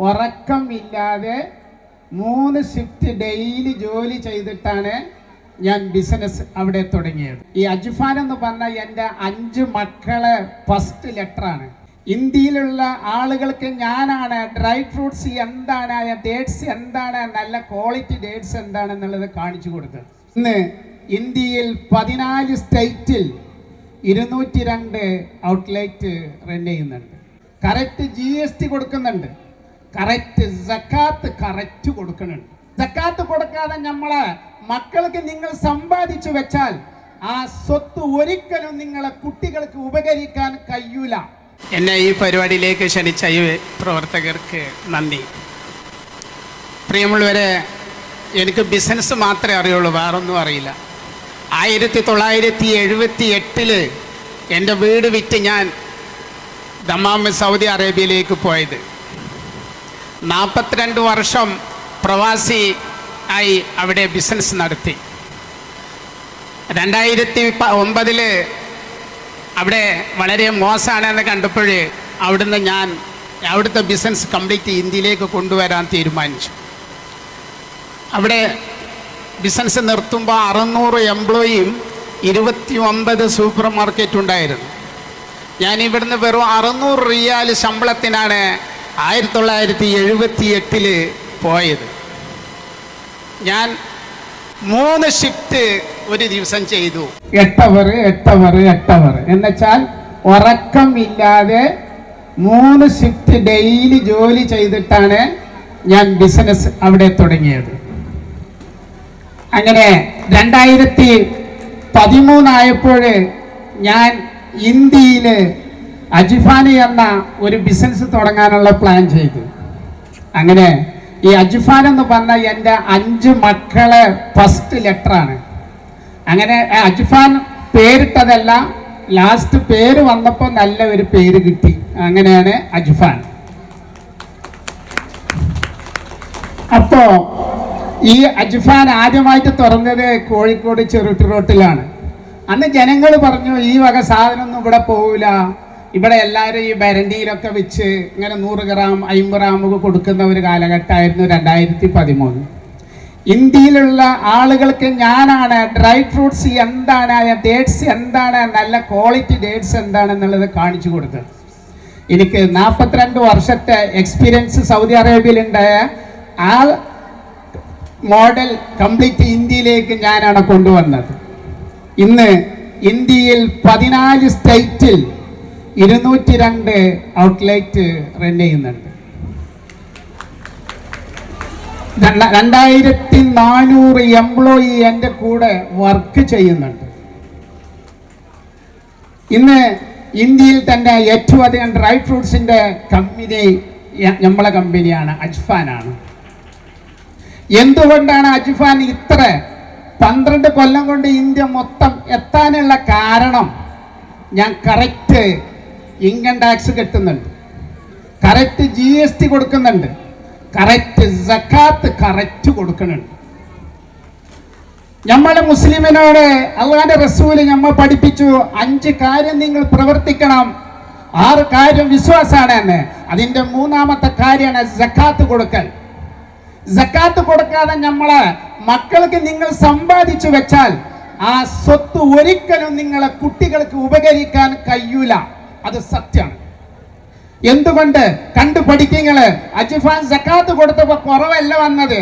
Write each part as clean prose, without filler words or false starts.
ഉറക്കമില്ലാതെ 3 shift daily ജോലി ചെയ്തിട്ടാണ് ഞാൻ ബിസിനസ് അവിടെ തുടങ്ങിയത്. ഈ അജ്ഫാൻ എന്ന് പറഞ്ഞാൽ എൻ്റെ 5 മക്കളെ ഫസ്റ്റ് ലെറ്ററാണ്. ഇന്ത്യയിലുള്ള ആളുകൾക്ക് ഞാനാണ് ഡ്രൈ ഫ്രൂട്ട്സ് എന്താണ്, ഡേറ്റ്സ് എന്താണ്, നല്ല ക്വാളിറ്റി ഡേറ്റ്സ് എന്താണെന്നുള്ളത് കാണിച്ചു കൊടുത്തത്. ഇന്ന് ഇന്ത്യയിൽ 14 സ്റ്റേറ്റിൽ 202 ഔട്ട്ലെറ്റ് റൺ ചെയ്യുന്നുണ്ട്. കറക്റ്റ് GST കൊടുക്കുന്നുണ്ട്, കറക്റ്റ് സക്കാത്ത് കറക്റ്റ് കൊടുക്കുന്നുണ്ട്. സക്കാത്ത് കൊടുക്കാതെ നമ്മളെ മക്കൾക്ക് നിങ്ങൾ സമ്പാദിച്ചു വെച്ചാൽ ആ സ്വത്ത് ഒരിക്കലും നിങ്ങളെ കുട്ടികൾക്ക് ഉപകരിക്കാൻ കഴിയൂല. എന്നെ ഈ പരിപാടിയിലേക്ക് ക്ഷണിച്ച ഈ പ്രവർത്തകർക്ക് നന്ദി. പ്രിയമുള്ളവരെ, എനിക്ക് ബിസിനസ് മാത്രമേ അറിയുള്ളൂ, വേറൊന്നും അറിയില്ല. 1978 എൻ്റെ വീട് വിറ്റ് ഞാൻ ദമാം സൗദി അറേബ്യയിലേക്ക് പോയത്. 42 വർഷം പ്രവാസി ആയി അവിടെ ബിസിനസ് നടത്തി. 2009 അവിടെ വളരെ മോശമാണെന്ന് കണ്ടപ്പോൾ അവിടുത്തെ ബിസിനസ് കംപ്ലീറ്റ് ഇന്ത്യയിലേക്ക് കൊണ്ടുവരാൻ തീരുമാനിച്ചു. അവിടെ ബിസിനസ് നിർത്തുമ്പോൾ 600 എംപ്ലോയിയും 29 സൂപ്പർ മാർക്കറ്റ് ഉണ്ടായിരുന്നു. ഞാൻ ഇവിടുന്ന് വെറും 600 റിയാൽ ശമ്പളത്തിനാണ് 1978 പോയത്. ഞാൻ 3 ഷിഫ്റ്റ് ഒരു ദിവസം ചെയ്തു. 8 അവർ എന്നുവെച്ചാൽ ഉറക്കമില്ലാതെ 3 ഷിഫ്റ്റ് ഡെയിലി ജോലി ചെയ്തിട്ടാണ് ഞാൻ ബിസിനസ് അവിടെ തുടങ്ങിയത്. അങ്ങനെ 2013 ആയപ്പോൾ ഞാൻ ഇന്ത്യയിൽ അജ്ഫാനി എന്ന ഒരു ബിസിനസ് തുടങ്ങാനുള്ള പ്ലാൻ ചെയ്തു. അങ്ങനെ ഈ അജ്ഫാൻ എന്ന് പറഞ്ഞാൽ എൻ്റെ 5 മക്കളെ ഫസ്റ്റ് ലെറ്ററാണ്. അങ്ങനെ അജ്ഫാൻ പേരിട്ടതല്ല, ലാസ്റ്റ് പേര് വന്നപ്പോൾ നല്ല ഒരു പേര് കിട്ടി. അങ്ങനെയാണ് അജ്ഫാൻ. അപ്പോൾ ഈ അജ്ഫാൻ ആദ്യമായിട്ട് തുറന്നത് കോഴിക്കോട് ചെറുട്ടി റോട്ടിലാണ്. അന്ന് ജനങ്ങൾ പറഞ്ഞു ഈ വക സാധനമൊന്നും ഇവിടെ പോവില്ല, ഇവിടെ എല്ലാവരും ഈ ബരണ്ടിയിലൊക്കെ വെച്ച് ഇങ്ങനെ 100 ഗ്രാം 50 ഗ്രാം കൊടുക്കുന്ന ഒരു കാലഘട്ടമായിരുന്നു 2013. ഇന്ത്യയിലുള്ള ആളുകൾക്ക് ഞാനാണ് ഡ്രൈ ഫ്രൂട്ട്സ് എന്താണ്, ഡേറ്റ്സ് എന്താണ്, നല്ല ക്വാളിറ്റി ഡേറ്റ്സ് എന്താണെന്നുള്ളത് കാണിച്ചു കൊടുത്തത്. എനിക്ക് 42 വർഷത്തെ എക്സ്പീരിയൻസ് സൗദി അറേബ്യയിലുണ്ടായ ആ മോഡൽ കംപ്ലീറ്റ് ഇന്ത്യയിലേക്ക് ഞാനാണ് കൊണ്ടുവന്നത്. ഇന്ന് ഇന്ത്യയിൽ 14 സ്റ്റേറ്റിൽ 202 ഔട്ട്ലെറ്റ് റൺ ചെയ്യുന്നുണ്ട്. 2400 എംപ്ലോയി എൻ്റെ കൂടെ വർക്ക് ചെയ്യുന്നുണ്ട്. ഇന്ന് ഇന്ത്യയിൽ തന്നെ ഏറ്റവും അധികം ഡ്രൈ ഫ്രൂട്ട്സിൻ്റെ കമ്പനി നമ്മളെ കമ്പനിയാണ്, അജ്ഫാനാണ്. എന്തുകൊണ്ടാണ് അജ്ഫാൻ ഇത്ര 12 കൊല്ലം കൊണ്ട് ഇന്ത്യ മൊത്തം എത്താനുള്ള കാരണം? ഞാൻ കറക്റ്റ് ഇൻകം ടാക്സ് കെട്ടുന്നുണ്ട്, കറക്റ്റ് GST കൊടുക്കുന്നുണ്ട്, കറക്റ്റ് സക്കാത്ത് കറക്റ്റ് കൊടുക്കുന്നുണ്ട്. നമ്മളെ മുസ്ലിമിനോട് അള്ളാന്റെ റസൂല് നമ്മൾ പഠിപ്പിച്ചു 5 കാര്യം നിങ്ങൾ പ്രവർത്തിക്കണം, 6 കാര്യം വിശ്വാസമാണ് എന്ന്. അതിൻ്റെ 3ാമത്തെ കാര്യമാണ് സക്കാത്ത് കൊടുക്കൽ. സക്കാത്ത് കൊടുക്കാതെ നമ്മളെ മക്കൾക്ക് നിങ്ങൾ സമ്പാദിച്ചു വെച്ചാൽ ആ സ്വത്ത് ഒരിക്കലും നിങ്ങളെ കുട്ടികൾക്ക് ഉപകരിക്കാൻ കഴിയൂല. അത് സത്യമാണ്. എന്തുകൊണ്ട്? കണ്ടുപഠിക്കങ്ങള്. അജ്ഫാൻ സക്കാത്ത് കൊടുത്തപ്പോൾ കുറവല്ല വന്നത്,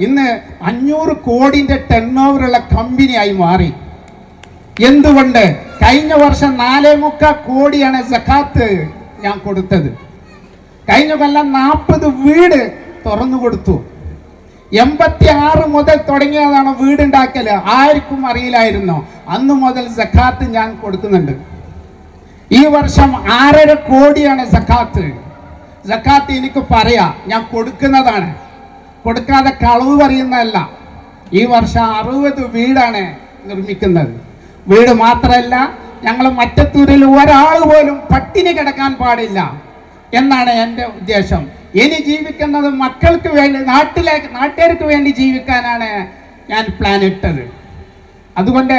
ഇന്ന് 500 കോടിന്റെ ടേൺ ഓവറുള്ള കമ്പനിയായി മാറി. എന്തുകൊണ്ട്? കഴിഞ്ഞ വർഷം 4.25 കോടിയാണ് സക്കാത്ത് ഞാൻ കൊടുത്തത്. കഴിഞ്ഞ കൊല്ലം 40 വീട് തുറന്നു കൊടുത്തു. 86 മുതൽ തുടങ്ങിയതാണ് വീടുണ്ടാക്കല്. ആർക്കും അറിയില്ലായിരുന്നു. അന്ന് മുതൽ സക്കാത്ത് ഞാൻ കൊടുക്കുന്നുണ്ട്. ഈ വർഷം 6.5 കോടിയാണ് സക്കാത്ത്. സക്കാത്ത് എനിക്ക് പറയാം, ഞാൻ കൊടുക്കുന്നതാണ്, കൊടുക്കാതെ കളവ് പറയുന്നതല്ല. ഈ വർഷം 60 വീടാണ് നിർമ്മിക്കുന്നത്. വീട് മാത്രമല്ല, ഞങ്ങൾ മറ്റത്തൂരിൽ ഒരാൾ പോലും പട്ടിണി കിടക്കാൻ പാടില്ല എന്നാണ് എൻ്റെ ഉദ്ദേശം. ഇനി ജീവിക്കുന്നത് മക്കൾക്ക് വേണ്ടി, നാട്ടുകാർക്ക് വേണ്ടി ജീവിക്കാനാണ് ഞാൻ പ്ലാൻ ഇട്ടത്. അതുകൊണ്ട്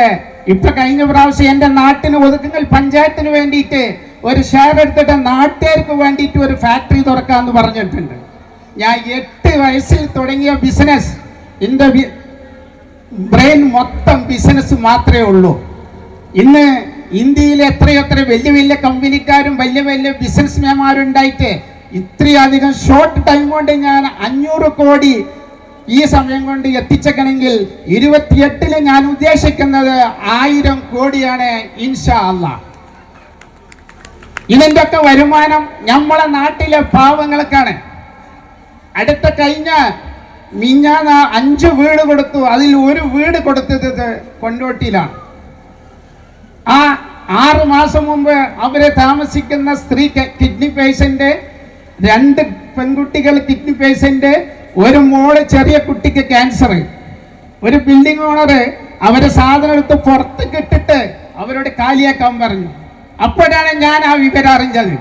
ഇപ്പൊ കഴിഞ്ഞ പ്രാവശ്യം എൻ്റെ നാട്ടിന് ഒതുക്കുങ്ങൽ പഞ്ചായത്തിന് വേണ്ടിയിട്ട് ഒരു ഷെയർ എടുത്തിട്ട് നാട്ടുകാർക്ക് വേണ്ടിയിട്ട് ഒരു ഫാക്ടറി തുറക്കാമെന്ന് പറഞ്ഞിട്ടുണ്ട്. ഞാൻ 8 വയസ്സിൽ തുടങ്ങിയ ബിസിനസ്, എൻ്റെ ബ്രെയിൻ മൊത്തം ബിസിനസ് മാത്രമേ ഉള്ളൂ. ഇന്ന് ഇന്ത്യയിൽ എത്രയെത്ര വലിയ വലിയ കമ്പനിക്കാരും വലിയ വലിയ ബിസിനസ്മാൻമാരുണ്ടായിട്ട് ഇത്രയധികം ഷോർട്ട് ടൈം കൊണ്ട് ഞാൻ 500 കോടി ഈ സമയം കൊണ്ട് എത്തിച്ചേക്കണമെങ്കിൽ 28-ല് ഞാൻ ഉദ്ദേശിക്കുന്നത് 1000 കോടിയാണ് ഇൻഷാ അല്ലാഹ്. ഇതിൻ്റെ ഒക്കെ വരുമാനം നമ്മളെ നാട്ടിലെ പാവങ്ങൾക്കാണ്. അടുത്ത കഴിഞ്ഞ മിഞ്ഞാന്ന് 5 വീട് കൊടുത്തു. അതിൽ ഒരു വീട് കൊടുത്തത് കൊണ്ടോട്ടിയിലാണ്. ആ 6 മാസം മുമ്പ് അവരെ താമസിക്കുന്ന സ്ത്രീ കിഡ്നി പേഷ്യൻ്റ്, 2 പെൺകുട്ടികൾ കിഡ്നി പേഷ്യൻ്റ്, ഒരു മോള് ചെറിയ കുട്ടിക്ക് ക്യാൻസർ. ഒരു ബിൽഡിംഗ് ഓണർ അവരെ സാധനം എടുത്ത് പുറത്തേക്ക് ഇട്ടിട്ട് അവരോട് കാലിയാക്കാൻ പറഞ്ഞു. അപ്പോഴാണ് ഞാൻ ആ വിവരം അറിഞ്ഞത്.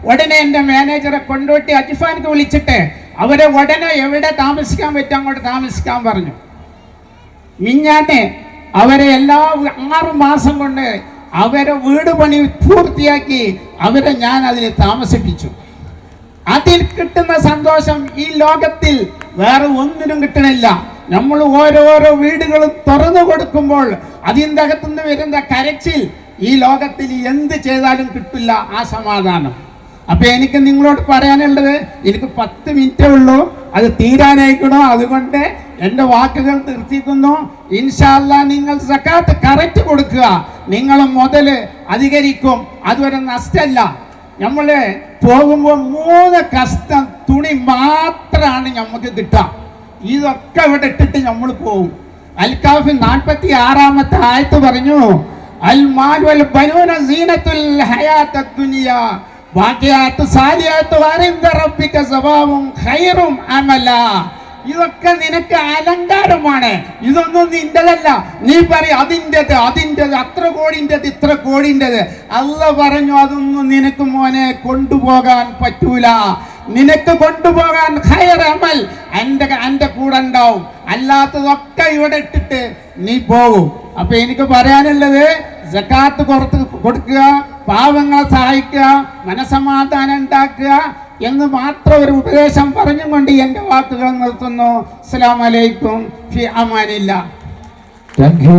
ഉടനെ എൻ്റെ മാനേജറെ കൊണ്ടോട്ടി അജിഫാൻക്ക് വിളിച്ചിട്ട് അവരെ ഉടനെ എവിടെ താമസിക്കാൻ പറ്റും അങ്ങോട്ട് താമസിക്കാൻ പറഞ്ഞു. മിഞ്ഞാന്നെ അവരെ എല്ലാ 6 മാസം കൊണ്ട് അവരെ വീട് പണി പൂർത്തിയാക്കി അവരെ ഞാൻ അതിൽ താമസിപ്പിച്ചു. അതിൽ കിട്ടുന്ന സന്തോഷം ഈ ലോകത്തിൽ വേറെ ഒന്നിനും കിട്ടണില്ല. നമ്മൾ ഓരോരോ വീടുകളും തുറന്നു കൊടുക്കുമ്പോൾ അതിൻ്റെ അകത്തുനിന്ന് വരുന്ന കരച്ചിൽ ഈ ലോകത്തിൽ എന്ത് ചെയ്താലും കിട്ടില്ല ആ സമാധാനം. അപ്പൊ എനിക്ക് നിങ്ങളോട് പറയാനുള്ളത്, എനിക്ക് 10 മിനിറ്റേ ഉള്ളൂ, അത് തീരാനായിക്കണോ. അതുകൊണ്ട് എൻ്റെ വാക്കുകൾ നിർത്തിക്കുന്നു. ഇൻഷാ അല്ലാഹ് നിങ്ങൾ സക്കാത്ത് കറക്റ്റ് കൊടുക്കുക, നിങ്ങൾ മുതൽ അധികരിക്കും. അതൊരു നഷ്ടമല്ല. നമ്മൾ പോകുമ്പോൾ 3 കഷ്ടം തുണി മാത്രമാണ് നമുക്ക് കിട്ടുക. ഇതൊക്കെ ഇവിടെ ഇട്ടിട്ട് നമ്മൾ പോകും. അൽ-കാഫി 46-ാമത്തെ ആയത്ത് പറഞ്ഞു, അൽ മാൽ വൽ ബനൂന സീനത്തുൽ ഹയാത്തദ് ദുനിയ ബാഖിയാത്തു സാലിഹാത്തു ഇൻദ റബ്ബിക സവാബുൻ ഖൈറും അമല. ഇതൊക്കെ നിനക്ക് അലങ്കാരമാണ്, ഇതൊന്നും നിന്റേതല്ല. നീ പറയും അതിൻ്റെത് അത്ര കോടിൻ്റെത് ഇത്ര കോടിൻ്റെത്. അല്ലാഹ് പറഞ്ഞു അതൊന്നും നിനക്ക് മോനെ കൊണ്ടുപോകാൻ പറ്റൂല. നിനക്ക് കൊണ്ടുപോകാൻ ഖൈർ അമൽ എൻ്റെ കൂടെ ഉണ്ടാവും. അല്ലാത്തതൊക്കെ ഇവിടെ ഇട്ടിട്ട് നീ പോകും. അപ്പൊ എനിക്ക് പറയാനുള്ളത്, സക്കാത്ത് കൊടുക്കുക, പാവങ്ങളെ സഹായിക്കുക, മനസമാധാനം ഉണ്ടാക്കുക എന്ന് മാത്രം ഒരു ഉപദേശം പറഞ്ഞുകൊണ്ട് എൻ്റെ വാക്കുകൾ നിർത്തുന്നു. അസ്സലാമു അലൈക്കും ഫി അമാനില്ലാ. Thank you.